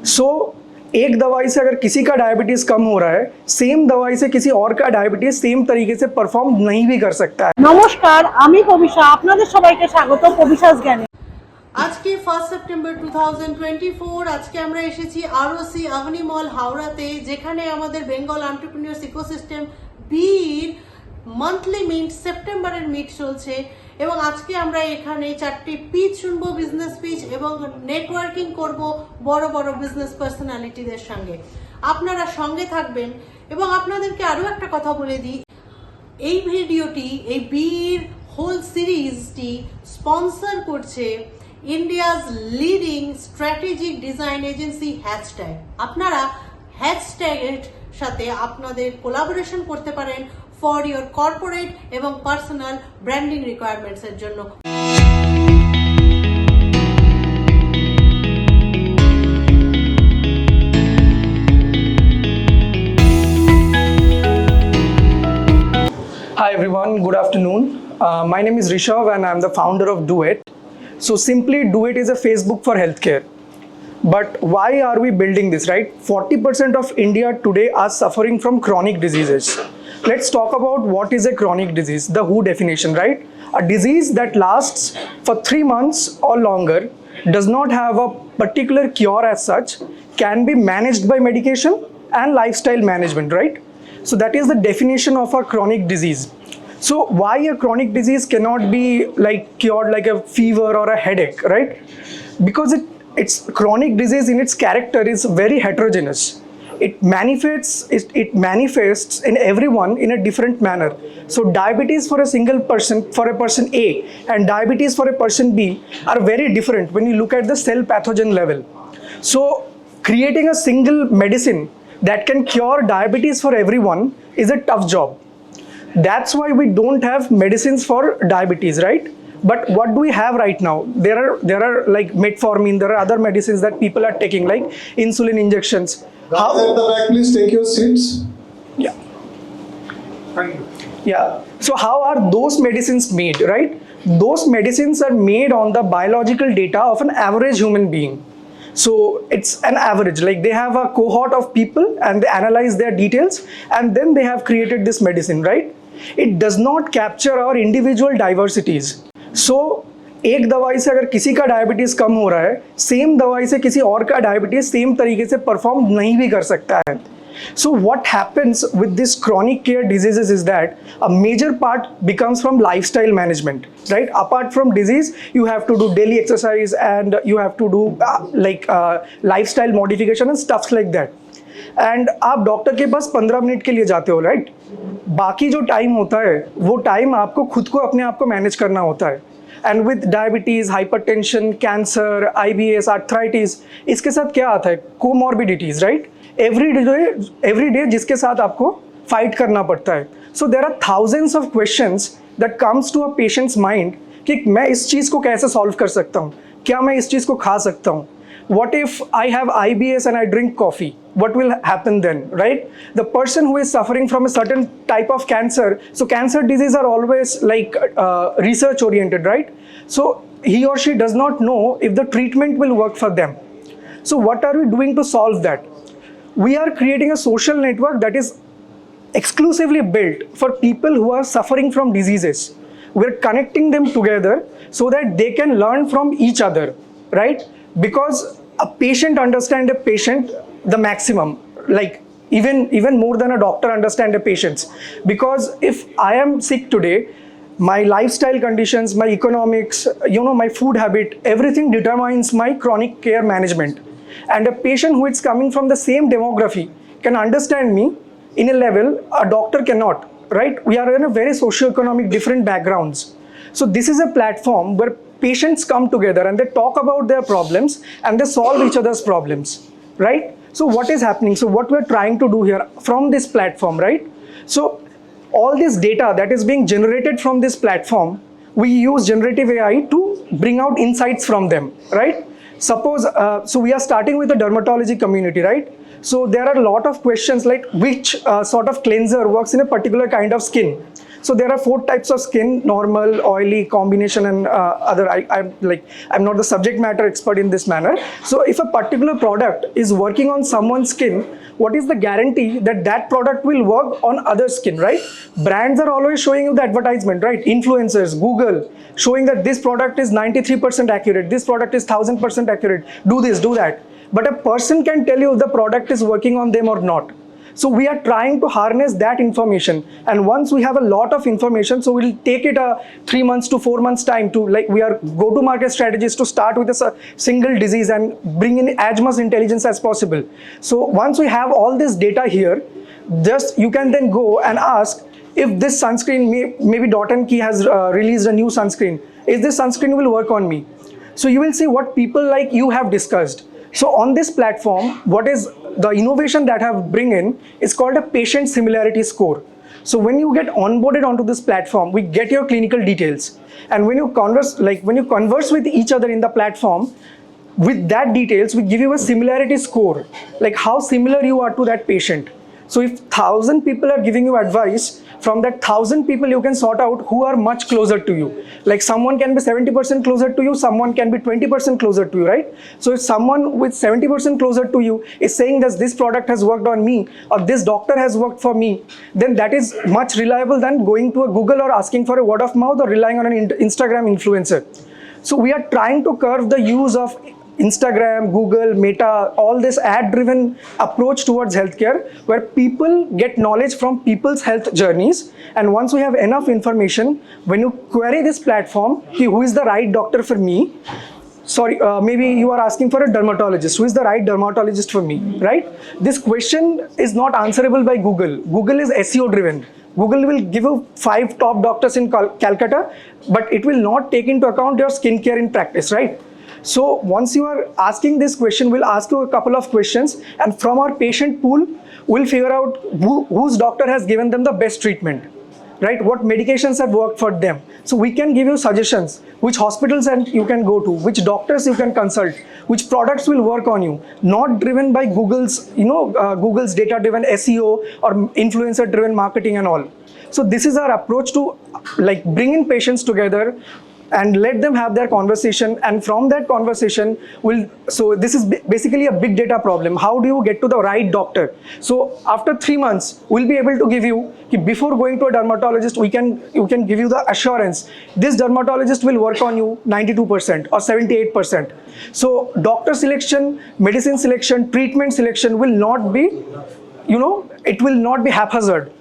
सो एक दवाई से अगर किसी का डायबिटीज कम हो रहा है, सेम दवाई से किसी और का डायबिटीज सेम तरीके से परफॉर्म नहीं भी कर सकता है। नमस्कार, আমি পবিশা, আপনাদের সবাইকে স্বাগত পবিশাস জ্ঞানে। আজকে 1 সেপ্টেম্বর 2024 আজকে আমরা এসেছি আরওসি আভনি মল হাওড়াতে, যেখানে আমাদের বেঙ্গল এন্টারপ্রেনিউরস ইকোসিস্টেম বির মান্থলি মিট সেপ্টেম্বরের মিট চলছে এবং আজকে আমরা এখানে 4টি পিচ শুনবো, বিজনেস পিচ, এবং নেটওয়ার্কিং করব বড় বড় বিজনেস পার্সোনালিটিদের সঙ্গে। আপনারা সঙ্গে থাকবেন এবং আপনাদেরকে আরো একটা কথা বলে দিই, এই ভিডিওটি, এই বির হোল সিরিজটি স্পন্সর করছে India's leading strategic design agency hashtag. আপনারা হ্যাশট্যাগের সাথে আপনাদের কোলাবোরেশন করতে পারেন ফর ইয়োর কর্পোরেট এবং পার্সোনাল ব্র্যান্ডিং রিকোয়ারমেন্টস এর জন্য। Hi everyone, good afternoon. My name is Rishov and I'm the founder of Duuet. So simply Duuet is a Facebook for healthcare. But why are we building this, right? 40% of India today are suffering from chronic diseases. Let's talk about what is a chronic disease, the WHO definition, right? A disease that lasts for 3 months or longer, does not have a particular cure as such, can be managed by medication and lifestyle management, right? So that is the definition of a chronic disease. So why a chronic disease cannot be like cured like a fever or a headache, right? Because its chronic disease in its character is very heterogeneous. It manifests in everyone in a different manner. So diabetes for a single person, for a person A, and diabetes for a person B are very different when you look at the cell pathogen level. So creating a single medicine that can cure diabetes for everyone is a tough job. That's why we don't have medicines for diabetes, right? But what do we have right now? There are like metformin, there are other medicines that people are taking, like insulin injections. Guys at the back, please take your seats. Yeah. Thank you. Yeah. So how are those medicines made, right? Those medicines are made on the biological data of an average human being. So it's an average, like they have a cohort of people and they analyze their details and then they have created this medicine, right? It does not capture our individual diversities. So एक दवाई से अगर किसी का diabetes कम हो रहा है, same दवाई से किसी और का डायबिटीज सेम तरीके से परफॉर्म नहीं भी कर सकता है. So what happens with this chronic care diseases is that a major part becomes from lifestyle management, right? Apart from disease, you have to do daily exercise and you have to do lifestyle modification and stuff like that. And आप doctor के पास 15 minute के लिए जाते हो, right? बाकी जो time होता है वो टाइम आपको खुद को अपने आप को मैनेज करना होता है. And with diabetes, hypertension, cancer, IBS, arthritis, इसके साथ क्या आता है? Comorbidities, right? एवरी डे जिसके साथ आपको फाइट करना पड़ता है. So there are thousands of questions that comes to a patient's mind कि मैं इस चीज़ को कैसे सॉल्व कर सकता हूँ, क्या मैं इस चीज़ को खा सकता हूँ. What if I have IBS and I drink coffee? What will happen then, right? The person who is suffering from a certain type of cancer, so cancer disease are always like research oriented, right? So he or she does not know if the treatment will work for them. So what are we doing to solve that? We are creating a social network that is exclusively built for people who are suffering from diseases. We're connecting them together so that they can learn from each other, right? Because a patient understands a patient the maximum, like even more than a doctor understands a patient. Because if I am sick today, my lifestyle conditions, my economics, my food habit, everything determines my chronic care management. And a patient who is coming from the same demography can understand me in a level a doctor cannot, right? We are in a very socio-economic different backgrounds. So this is a platform where patients come together and they talk about their problems and they solve each other's problems, right? So what is happening? So what we're trying to do here from this platform, right? So all this data that is being generated from this platform, we use generative AI to bring out insights from them, right? Suppose, so we are starting with the dermatology community, right? So there are a lot of questions like which sort of cleanser works in a particular kind of skin. So there are 4 types of skin: normal, oily, combination, and other. I'm not the subject matter expert in this manner. So if a particular product is working on someone's skin, what is the guarantee that that product will work on other skin, right? Brands are always showing you the advertisement, right? Influencers, Google, showing that this product is 93% accurate, this product is 1000% accurate, do this, do that. But a person can tell you if the product is working on them or not. So we are trying to harness that information, and once we have a lot of information, so we'll take it a 3 months to 4 months time to, like, we are go-to-market strategies to start with a single disease and bring in as much intelligence as possible. So once we have all this data here, just you can then go and ask if this sunscreen, maybe Dot & Key has released a new sunscreen. Is this sunscreen will work on me? So you will see what people like you have discussed. So on this platform, what is the innovation that have bring in is called a patient similarity score. So when you get onboarded onto this platform, we get your clinical details. And when you converse with each other in the platform, with that details, we give you a similarity score, like how similar you are to that patient. So if 1,000 people are giving you advice, from that 1,000 people you can sort out who are much closer to you. Like someone can be 70% closer to you, someone can be 20% closer to you, right? So if someone with 70% closer to you is saying that this product has worked on me, or this doctor has worked for me, then that is much reliable than going to a Google or asking for a word of mouth or relying on an Instagram influencer. So we are trying to curb the use of Instagram, Google, Meta, all this ad-driven approach towards healthcare, where people get knowledge from people's health journeys. And once we have enough information, when you query this platform, who is the right doctor for me? Sorry, maybe you are asking for a dermatologist. Who is the right dermatologist for me, right? This question is not answerable by Google. Google is SEO driven. Google will give you 5 top doctors in Calcutta, but it will not take into account your skincare in practice, right? So once you are asking this question, we'll ask you a couple of questions, and from our patient pool, we'll figure out whose doctor has given them the best treatment, right? What medications have worked for them. So we can give you suggestions, which hospitals you can go to, which doctors you can consult, which products will work on you, not driven by Google's, Google's data-driven SEO or influencer-driven marketing and all. So this is our approach to like bringing patients together and let them have their conversation, and from that conversation so this is basically a big data problem. How do you get to the right doctor? So after 3 months, we'll be able to give you, before going to a dermatologist, you can give you the assurance, this dermatologist will work on you 92% or 78%. So doctor selection, medicine selection, treatment selection will not be, it will not be haphazard.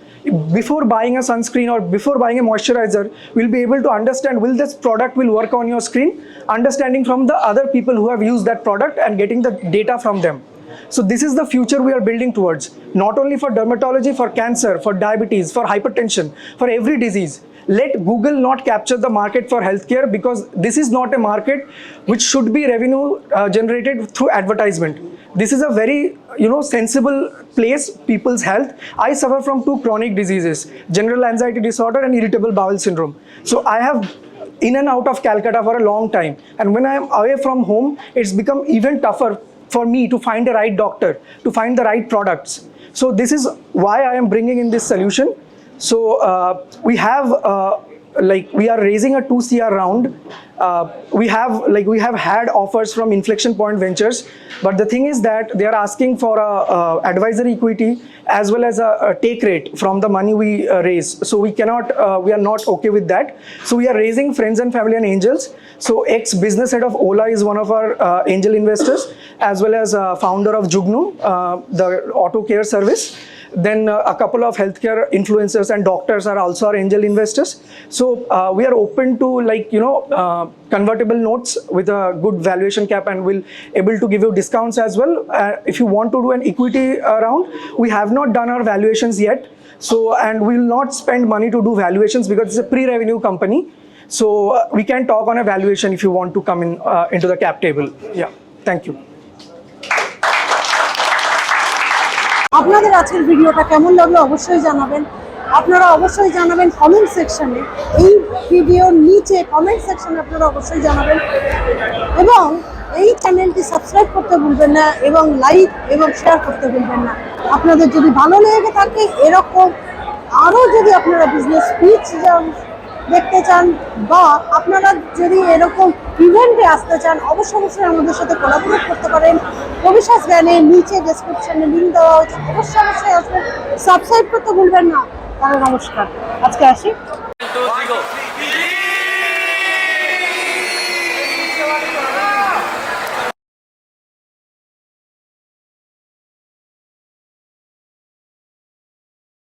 Before buying a sunscreen or before buying a moisturizer, we'll be able to understand, will this product will work on your skin, understanding from the other people who have used that product and getting the data from them. So this is the future we are building towards, not only for dermatology, for cancer, for diabetes, for hypertension, for every disease. Let Google not capture the market for healthcare, because this is not a market which should be revenue generated through advertisement. This is a very sensible place, people's health. I suffer from 2 chronic diseases, general anxiety disorder and irritable bowel syndrome. So I have in and out of Calcutta for a long time, and when I am away from home, it's become even tougher for me to find the right doctor, to find the right products. So this is why I am bringing in this solution. So we have we are raising a 2 CR round. We have had offers from Inflection Point Ventures, but the thing is that they are asking for a advisory equity as well as a take rate from the money we raise. So we are not okay with that. So we are raising friends and family and angels. So ex-business head of Ola is one of our angel investors, as well as founder of Gyannn, the auto care service. Then a couple of healthcare influencers and doctors are also our angel investors. So we are open to convertible notes with a good valuation cap, and we'll able to give you discounts as well. If you want to do an equity round, we have not done our valuations yet. So, and we will not spend money to do valuations because it's a pre-revenue company. So we can talk on a valuation if you want to come in into the cap table. Yeah, thank you. আপনাদের আজকের ভিডিওটা কেমন লাগলো অবশ্যই জানাবেন। আপনারা অবশ্যই জানাবেন কমেন্ট সেকশনে, এই ভিডিওর নিচে কমেন্ট সেকশনে আপনারা অবশ্যই জানাবেন, এবং এই চ্যানেলটি সাবস্ক্রাইব করতে ভুলবেন না, এবং লাইক এবং শেয়ার করতে ভুলবেন না। আপনাদের যদি ভালো লেগে থাকে এরকম আরও যদি আপনারা বিজনেস পিচ দেখতে চান বা আপনারা যদি এরকম ইভেন্টে আসতে চান, অবশ্যই আমাদের সাথে কোলাবোরেট করতে পারেন। পবিশাস জ্ঞানে নিচে ডেসক্রিপশনে লিঙ্ক দেওয়া হয়েছে, অবশ্যই আসবেন। সাবস্ক্রাইব করতে ভুলবেন না। তাহলে নমস্কার, আজকে আসি।